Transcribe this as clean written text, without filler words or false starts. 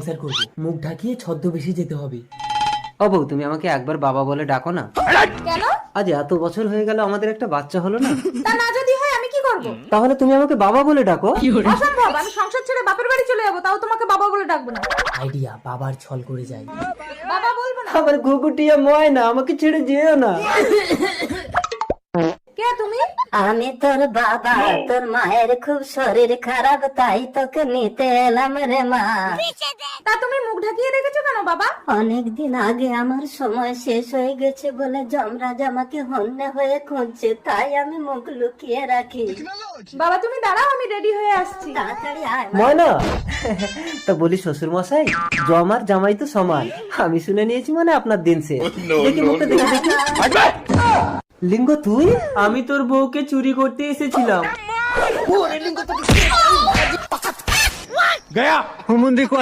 সংসার করব, মুখ ঢাকিয়ে ছদ্মবেশে যেতে হবে। ও বউ, তুমি আমাকে একবার বাবা বলে ডাকো না। কেন? আজ এত বছর হয়ে গেল, আমাদের একটা বাচ্চা হলো না। তা না যদি হয় আমি কি করব? তাহলে তুমি আমাকে বাবা বলে ডাকো। অসম্ভব, আমি সংসার ছেড়ে বাপের বাড়ি চলে যাবো, তাও তোমাকে বাবা বলে ডাকবো না। আইডিয়া, বাবার ছল করে যাই। বাবা বলবো না। আমার ঘুঘুটিয়া ময়না, আমাকে ছেড়ে যেও না। কে তুমি? আমি তোর বাবা, তোর মায়ের খুব শরীর খারাপ, তাই তোকে নিতে এলাম রে মা। তা তুমি মুখ ঢাকিয়ে রেখেছো কেন বাবা? অনেকদিন আগে আমার সময় শেষ হয়ে গেছে বলে যমরাজ আমাকে হন্যে হয়ে খুঁজছে, তাই আমি মুখ লুকিয়ে রাখি। বাবা তুমি দাঁড়াও, আমি রেডি হয়ে আসছি। তাড়াতাড়ি আয় মা। ময়না, তা বলি শ্বশুর মশাই, জমার জামাই তো সমান। আমি শুনে নিয়েছি মানে আপনার দিন সে। দেখি মুখটা, দেখি দেখি। লিঙ্গ তুই? আমি তোর বউকে চুরি করতে এসেছিলাম। गया हुमुंदी को